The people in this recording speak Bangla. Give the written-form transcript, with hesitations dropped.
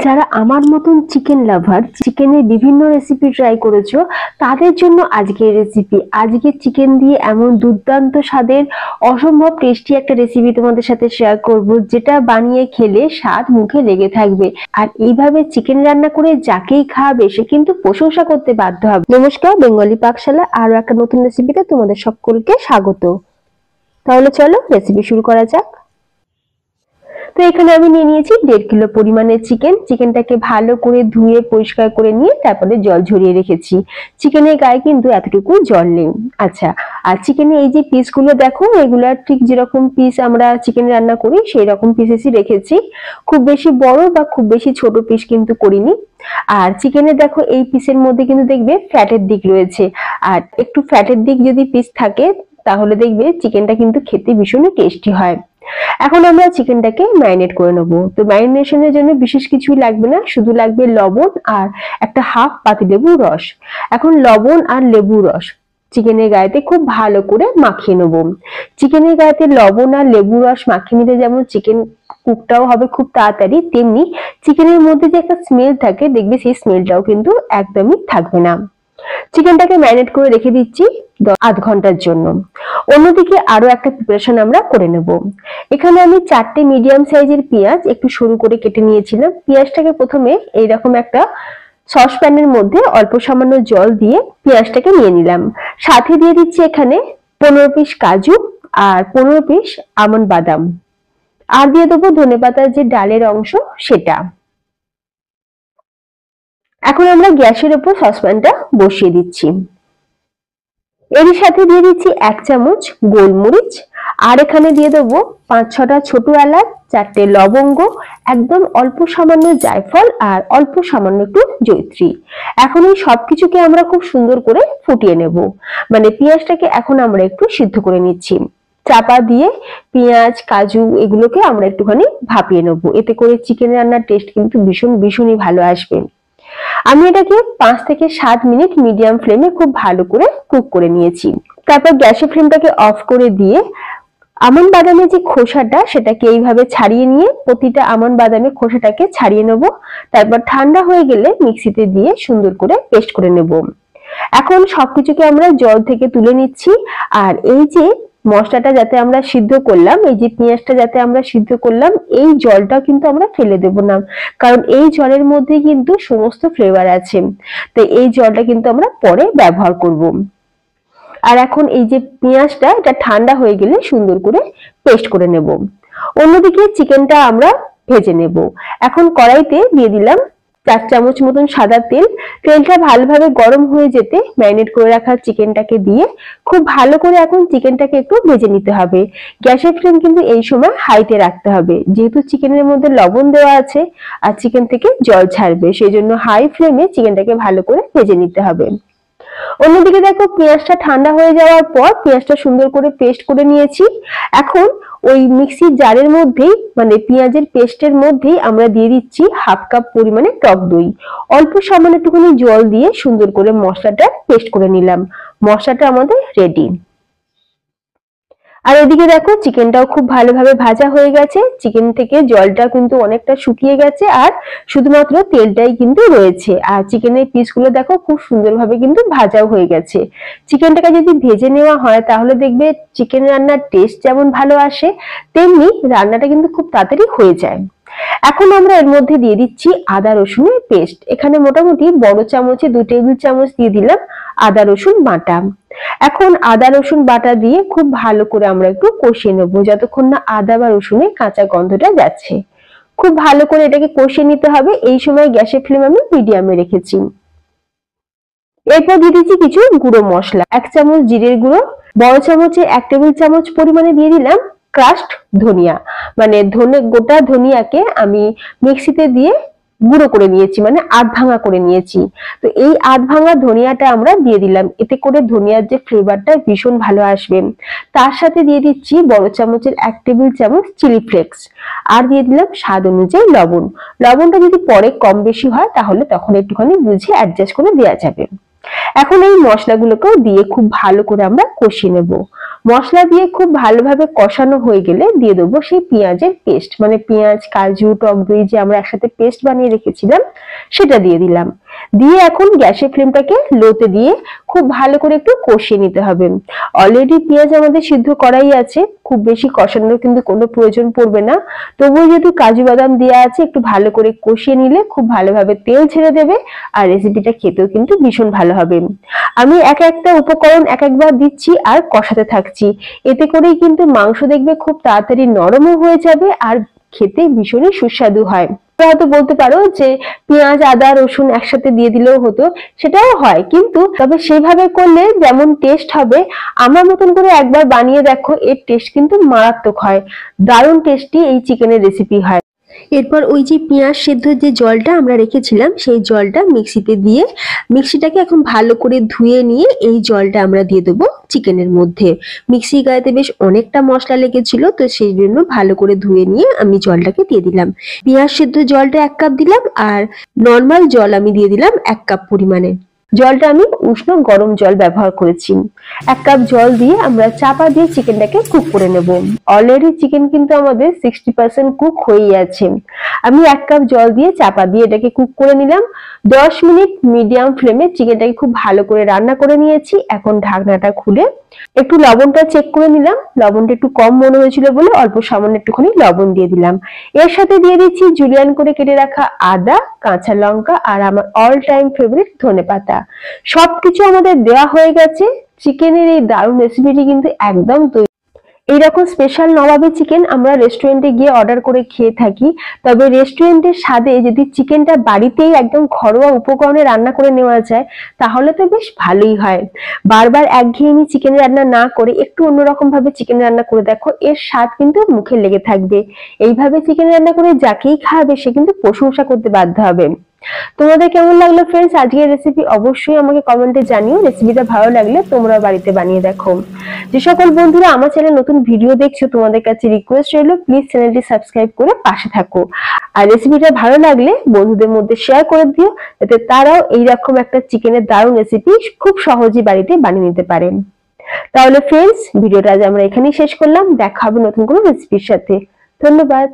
যারা আমার মতন চিকেন লাভার, চিকেনের বিভিন্ন রেসিপি ট্রাই করেছো, তাদের জন্য আজকের রেসিপি। আজকে চিকেন দিয়ে এমন দুর্দান্ত স্বাদের অসম্ভব টেস্টি একটা রেসিপি তোমাদের সাথে শেয়ার করব, যেটা বানিয়ে খেলে স্বাদ মুখে লেগে থাকবে। আর এইভাবে চিকেন রান্না করে যাকেই খাওয়াবে সে কিন্তু প্রশংসা করতে বাধ্য হবে। নমস্কার, বেঙ্গলি পাকশালা আরো একটা নতুন রেসিপিতে তোমাদের সকলকে স্বাগত। তাহলে চলো রেসিপি শুরু করা যাক। তো এখানে আমি নিয়ে নিয়েছি 1.5 কিলো পরিমাণের চিকেনটাকে ভালো করে ধুয়ে পরিষ্কার করে নিয়ে তারপরে জল ঝরিয়ে রেখেছি। চিকেনের গায়ে কিন্তু এতটুকু জল নেই। আচ্ছা, আর চিকেনের এই যে পিসগুলো দেখো, এগুলা ঠিক যেরকম পিস আমরা চিকেন রান্না করি সেই রকম পিসেসই রেখেছি। খুব বেশি বড় বা খুব বেশি ছোট পিস কিন্তু করিনি। আর চিকেনের দেখো এই পিসের মধ্যে কিন্তু দেখবে ফ্যাটের দিক রয়েছে, আর একটু ফ্যাটের দিক যদি পিস থাকে তাহলে দেখবে চিকেনটা কিন্তু খেতে ভীষণই টেস্টি হয়। এখন আমরা চিকেনটাকে ম্যারিনেট করে নেব। তো ম্যারিনেশনের জন্য বিশেষ কিছুই লাগবে না, শুধু লাগবে লবণ আর একটা হাফ পাতিলেবুর রস। এখন লবণ আর লেবুর রস চিকেনের গায়েতে খুব ভালো করে মাখিয়ে নেব। চিকেনের গায়েতে লবণ আর লেবুর রস মাখিয়ে নিলে যেমন চিকেন কুকটাও হবে খুব তাড়াতাড়ি, তেমনি চিকেনের মধ্যে যে একটা স্মেল থাকে দেখবে সেই স্মেলটাও কিন্তু একদমই থাকবে না। চিকেনটাকে ম্যারিনেট করে রেখে দিচ্ছি আধ ঘন্টার জন্য। অন্যদিকে আরো একটা প্রিপারেশন আমরা করে নেব। এখানে আমি 4টে মিডিয়াম সাইজের পেঁয়াজ একটু সরু করে কেটে নিয়েছিলাম। পেঁয়াজটাকে প্রথমে এইরকম একটা সসপ্যানের মধ্যে অল্প সামান্য জল দিয়ে পেঁয়াজটাকে নিয়ে নিলাম। সাথে দিয়ে দিচ্ছি এখানে 15 পিস কাজু আর 15 পিস আমন্ড বাদাম, আর দিয়ে দেবো ধনেপাতার যে ডালের অংশ সেটা। এখন আমরা গ্যাসের উপর সসপ্যানটা বসিয়ে দিচ্ছি। এর সাথে দিয়ে দিচ্ছি 1 চামচ গোলমরিচ, আর এখানে দিয়ে দেবো 5-6টা ছোট এলাচ, 4টে লবঙ্গ, একদম অল্প সামান্য জায়ফল আর অল্প সামান্য একটু জয়িত্রী। এখন এই সবকিছুকে আমরা খুব সুন্দর করে ফুটিয়ে নেব। মানে পেঁয়াজটাকে এখন আমরা একটু সিদ্ধ করে নিচ্ছি। চাপা দিয়ে পেঁয়াজ কাজু এগুলোকে আমরা একটুখানি ভাপিয়ে নেব, এতে করে চিকেন রান্নার টেস্ট কিন্তু ভীষণই ভালো আসবে। আমি এটাকে 5 থেকে 7 মিনিট মিডিয়াম ফ্লেমে খুব ভালো করে কুক করে নিয়েছি। তারপর গ্যাসের ফ্লেমটাকে অফ করে দিয়ে আমন্ড বাদামের যে খোসাটা সেটাকে এইভাবে ছাড়িয়ে নিয়ে প্রতিটা আমন্ড বাদামের খোসাটাকে ছাড়িয়ে নেব। তারপর ঠান্ডা হয়ে গেলে মিক্সিতে দিয়ে সুন্দর করে পেস্ট করে নেব। এখন সবকিছুকে আমরা জল থেকে তুলে নিচ্ছি। আর এই যে মশলাটা যাতে আমরা সিদ্ধ করলাম, এই যে পেঁয়াজটা যাতে আমরা সিদ্ধ করলাম, এই জলটা কিন্তু আমরা ফেলে দেব না, কারণ এই জলের মধ্যে কিন্তু সমস্ত ফ্লেভার আছে। তো এই জলটা কিন্তু আমরা পরে ব্যবহার করব। আর এখন এই যে পেঁয়াজটা এটা ঠান্ডা হয়ে গেলে সুন্দর করে পেস্ট করে নেব। অন্যদিকে চিকেনটা আমরা ভেজে নেব। এখন কড়াইতে দিয়ে দিলাম 4 চামচ মতন সাদা তেল। তেলটা ভালোভাবে গরম হয়ে যেতে ম্যারিনেট করে রাখা চিকেনটাকে দিয়ে খুব ভালো করে এখন চিকেনটাকে একটু ভেজে নিতে হবে। গ্যাসের ফ্লেম কিন্তু এই সময় হাইতে রাখতে হবে, যেহেতু চিকেনের মধ্যে লবণ দেওয়া আছে আর চিকেন থেকে জল ছাড়বে, সেই জন্য হাই ফ্লেমে চিকেনটাকে ভালো করে ভেজে নিতে হবে। অন্যদিকে দেখো পেঁয়াজটা ঠান্ডা হয়ে যাওয়ার পর পেঁয়াজটা সুন্দর করে পেস্ট করে নিয়েছি। এখন ওই মিক্সির জারের মধ্যেই মানে পেঁয়াজের পেস্টের মধ্যেই আমরা দিয়ে দিচ্ছি হাফ কাপ পরিমাণে টক দই। অল্প সামান্য একটুখানি জল দিয়ে সুন্দর করে মশলাটা পেস্ট করে নিলাম। মশলাটা আমাদের রেডি। আর এদিকে দেখো চিকেনটাও খুব ভালোভাবে ভাজা হয়ে গেছে, চিকেন থেকে জলটা কিন্তু অনেকটা শুকিয়ে গেছে আর শুধুমাত্র তেলটাই কিন্তু রয়েছে। আর চিকেনের পিসগুলো দেখো খুব সুন্দরভাবে কিন্তু ভাজাও হয়ে গেছে। চিকেনটাকে যদি ভেজে নেওয়া হয় তাহলে দেখবে চিকেন রান্নার টেস্ট যেমন ভালো আসে, তেমনি রান্নাটা কিন্তু খুব তাড়াতাড়ি হয়ে যায়। এখন আমরা এর মধ্যে দিয়ে দিচ্ছি আদা রসুনের পেস্ট। এখানে মোটামুটি বড় চামচে 2 টেবিল চামচ দিয়ে দিলাম আদা রসুন বাটা। এখন আদা রসুন বাটা দিয়ে খুব ভালো করে আমরা একটু কষিয়ে নেব, যতক্ষণ না আদা বা রসুনের কাঁচা গন্ধটা যাচ্ছে। খুব ভালো করে এটাকে কষিয়ে নিতে হবে। এই সময় গ্যাসের ফ্লেম আমি মিডিয়ামে রেখেছি। এরপর দিয়ে দিচ্ছি কিছু গুঁড়ো মশলা। 1 চামচ জিরের গুঁড়ো, বড় চামচে 1 টেবিল চামচ পরিমাণে দিয়ে দিলাম ক্রাশড ধনিয়া। মানে গোটা ধনিয়াকে আমি মিক্সিতে দিয়ে গুঁড়ো করে নিয়েছি, মানে আধ ভাঙা করে নিয়েছি। তো এই আধ ভাঙা ধনিয়াটা আমরা দিয়ে দিলাম, এতে করে ধনিয়ার যে ফ্লেভারটা ভীষণ ভালো আসবে। তার সাথে দিয়ে দিচ্ছি বড় চামচের 1 টেবিল চামচ চিলি ফ্লেক্স, আর দিয়ে দিলাম স্বাদ অনুযায়ী লবণ। লবণটা যদি পরে কম বেশি হয় তাহলে তখন একটুখানি বুঝে অ্যাডজাস্ট করে দেওয়া যাবে। এখন এই মশলাগুলোকেও দিয়ে খুব ভালো করে আমরা কষিয়ে নেব। মশলা দিয়ে খুব ভালোভাবে কষানো হয়ে গেলে দিয়ে দেবো সেই পেঁয়াজের পেস্ট, মানে পেঁয়াজ, কাজু, টক দই যে আমরা একসাথে পেস্ট বানিয়ে রেখেছিলাম সেটা দিয়ে দিলাম। দিয়ে এখন গ্যাসের ফ্লেমটাকে লোতে দিয়ে খুব ভালো করে একটু কষিয়ে নিতে হবে। অলরেডি পেঁয়াজ আমাদের সিদ্ধ করাই আছে, খুব বেশি কষানোর কিন্তু কোনো প্রয়োজন পড়বে না। তবুও যেহেতু কাজু বাদাম দেওয়া আছে, একটু ভালো করে কষিয়ে নিলে খুব ভালোভাবে তেল ছেড়ে দেবে আর রেসিপিটা খেতেও কিন্তু ভীষণ ভালো হবে। আমি এক একটা উপকরণ এক একবার দিচ্ছি আর কষাতে থাকছি, এতে করেই কিন্তু মাংস দেখবে খুব তাড়াতাড়ি নরমও হয়ে যাবে আর খেতে ভীষণই সুস্বাদু হয়। হয়তো বলতে পারো যে পেঁয়াজ, আদা, রসুন একসাথে দিয়ে দিলেও হতো, সেটাও হয়, কিন্তু তবে সেইভাবে করলে যেমন টেস্ট হবে, আমার মতন করে একবার বানিয়ে দেখো, এর টেস্ট কিন্তু মারাত্মক হয়। দারুণ টেস্টি এই চিকেনের রেসিপি হয়। এরপর ওই যে পেঁয়াজ সেদ্ধ যে জলটা আমরা রেখেছিলাম সেই জলটা মিক্সিতে দিয়ে মিক্সিটাকে এখন ভালো করে ধুয়ে নিয়ে এই জলটা আমরা দিয়ে দেবো চিকেনের মধ্যে। মিক্সি গায়েতে বেশ অনেকটা মশলা লেগেছিল, তো সেই জন্য ভালো করে ধুয়ে নিয়ে আমি জলটাকে দিয়ে দিলাম। পেঁয়াজ সেদ্ধ জলটা 1 কাপ দিলাম আর নর্মাল জল আমি দিয়ে দিলাম 1 কাপ পরিমাণে। জলটা আমি উষ্ণ গরম জল ব্যবহার করেছি। 1 কাপ জল দিয়ে আমরা চাপা দিয়ে চিকেনটাকে কুক করে নেব। অলরেডি চিকেন কিন্তু আমাদের 60% কুক হয়েই আছে। আমি 1 কাপ জল দিয়ে চাপা দিয়ে এটাকে কুক করে নিলাম। 10 মিনিট মিডিয়াম ফ্লেমে চিকেনটাকে খুব ভালো করে রান্না করে নিয়েছি। এখন ঢাকনাটা খুলে একটু লবণটা চেক করে নিলাম। লবণটা একটু কম মনে হয়েছিল বলে অল্প সামান্য একটুখানি লবণ দিয়ে দিলাম। এর সাথে দিয়ে দিচ্ছি জুলিয়ান করে কেটে রাখা আদা, কাঁচা লঙ্কা আর আমার অল টাইম ফেভারিট ধনেপাতা। সবকিছু আমাদের দেওয়া হয়ে গেছে। চিকেনের এই দারুণ রেসিপিটি কিন্তু একদম তৈরি। এইরকম স্পেশাল নবাবী চিকেন আমরা রেস্টুরেন্টে গিয়ে অর্ডার করে খেয়ে থাকি, তবে রেস্টুরেন্টের স্বাদে যদি চিকেনটা বাড়িতেই একদম ঘরোয়া উপকরণে রান্না করে নেওয়া যায় তাহলে তো বেশ ভালোই হয়। বারবার একঘেয়েমি চিকেন রান্না না করে একটু অন্যরকম ভাবে চিকেন রান্না করে দেখো, এর স্বাদ কিন্তু মুখে লেগে থাকবে। এইভাবে চিকেন রান্না করে যাকেই খাওয়াবে সে কিন্তু প্রশংসা করতে বাধ্য হবে। তোমাদের কেমন লাগলো ফ্রেন্ডস আজকের রেসিপি? অবশ্যই আমাকে কমেন্টে জানিও। রেসিপিটা ভালো লাগলে তোমরা বাড়িতে বানিয়ে দেখো। যে সকল বন্ধুরা আমার চ্যানেলে নতুন ভিডিও দেখছো, তোমাদের কাছে রিকোয়েস্ট রইল প্লিজ চ্যানেলটি সাবস্ক্রাইব করে পাশে থাকো। আর রেসিপিটা ভালো লাগলে বন্ধুদের মধ্যে শেয়ার করে দিও, যাতে তারাও এইরকম একটা চিকেনের দারুণ রেসিপি খুব সহজেই বাড়িতে বানিয়ে নিতে পারেন। তাহলে ফ্রেন্ডস ভিডিওটা আজ আমরা এখানেই শেষ করলাম। দেখা হবে নতুন কোনো রেসিপির সাথে। ধন্যবাদ।